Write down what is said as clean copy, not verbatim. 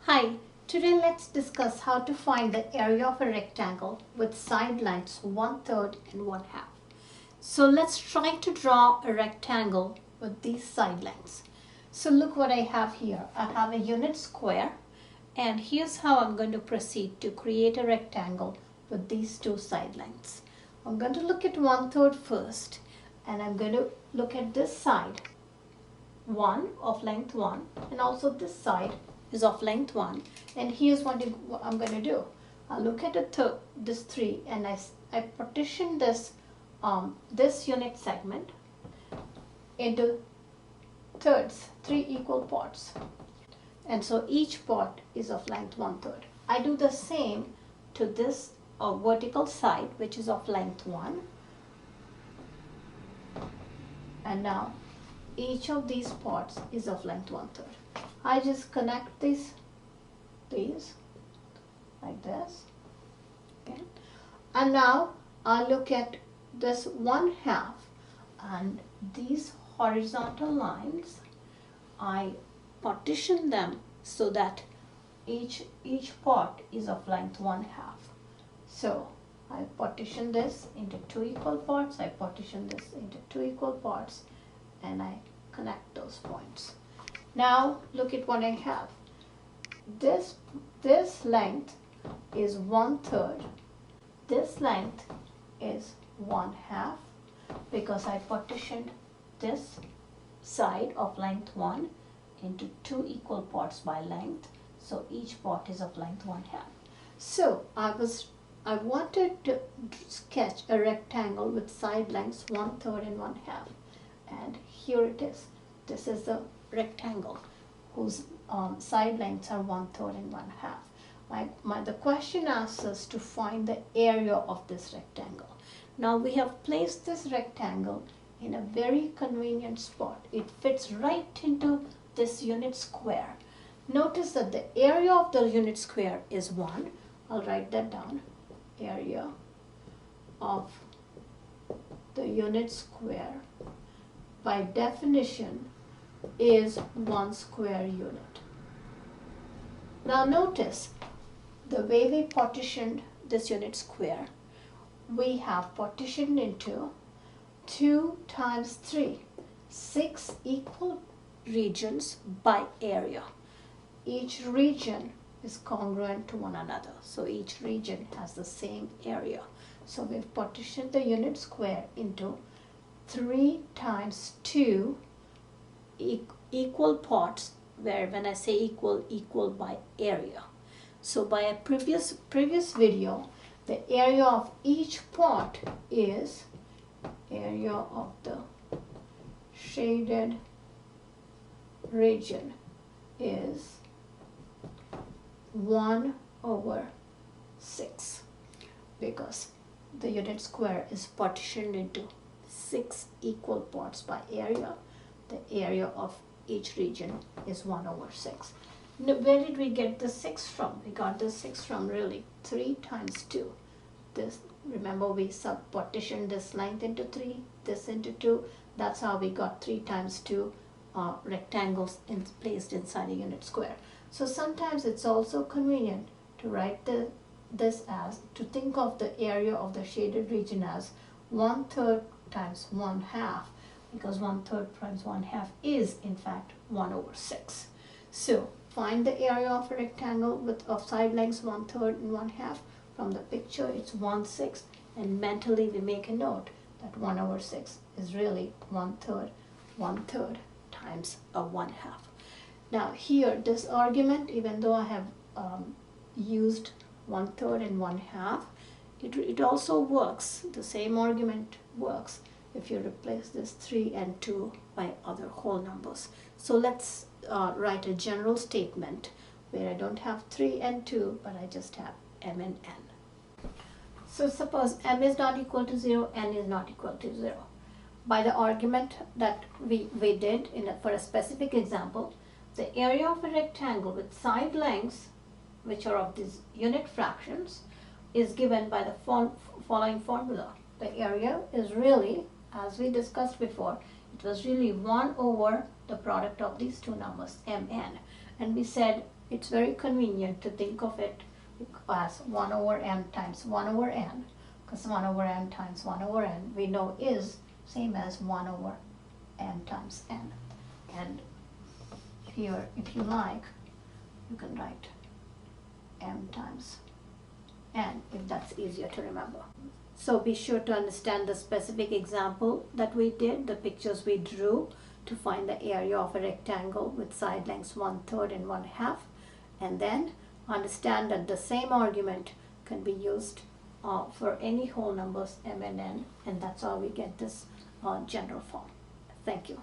Hi, today let's discuss how to find the area of a rectangle with side lengths 1/3 and 1/2. So let's try to draw a rectangle with these side lengths. So look what I have here. I have a unit square, and here's how I'm going to proceed to create a rectangle with these two side lengths. I'm going to look at 1/3 first, and I'm going to look at this side 1 of length 1, and also this side is of length 1, and here's what I'm going to do. I'll look at this 3, and I partition this unit segment into thirds, 3 equal parts, and so each part is of length 1/3. I do the same to this vertical side, which is of length 1, and now each of these parts is of length 1/3. I just connect these like this, okay? And now I look at this 1/2, and these horizontal lines, I partition them so that each part is of length 1/2. So I partition this into 2 equal parts, I partition this into 2 equal parts, and I connect those points. Now look at what I have. This length is 1/3. This length is 1/2 because I partitioned this side of length 1 into 2 equal parts by length. So each part is of length 1/2. So I wanted to sketch a rectangle with side lengths 1/3 and 1/2, and here it is. This is the rectangle whose side lengths are 1/3 and 1/2. The question asks us to find the area of this rectangle. Now we have placed this rectangle in a very convenient spot. It fits right into this unit square. Notice that the area of the unit square is 1. I'll write that down. Area of the unit square by definition is 1 square unit. Now notice the way we partitioned this unit square. We have partitioned into 2 times 3, 6 equal regions by area. Each region is congruent to one another, so each region has the same area. So we've partitioned the unit square into 3 times 2 equal parts, where when I say equal by area. So by a previous video, the area of each part is area of the shaded region is 1/6 because the unit square is partitioned into 6 equal parts by area. The area of each region is 1/6. Now, where did we get the 6 from? We got the 6 from really 3 times 2. This, remember, we sub-partitioned this length into 3, this into 2. That's how we got 3 times 2 rectangles placed inside a unit square. So sometimes it's also convenient to write to think of the area of the shaded region as 1/3 times 1/2, because 1/3 times 1/2 is in fact 1/6. So find the area of a rectangle of side lengths 1/3 and 1/2. From the picture it's 1/6, and mentally we make a note that 1/6 is really 1/3 times a 1/2. Now here, this argument, even though I have used 1/3 and 1/2, it also works. The same argument works if you replace this 3 and 2 by other whole numbers. So let's write a general statement where I don't have 3 and 2, but I just have m and n. So suppose m is not equal to 0, n is not equal to 0. By the argument that we did for a specific example, the area of a rectangle with side lengths, which are of these unit fractions, is given by the following formula. The area is really, as we discussed before, it was really 1 over the product of these two numbers, mn. And we said it's very convenient to think of it as 1 over n times 1 over n, because 1 over n times 1 over n we know is same as 1 over n times n. And here, if you like, you can write m times n if that's easier to remember. So be sure to understand the specific example that we did, the pictures we drew to find the area of a rectangle with side lengths 1/3 and 1/2, and then understand that the same argument can be used for any whole numbers m and n, and that's how we get this general form. Thank you.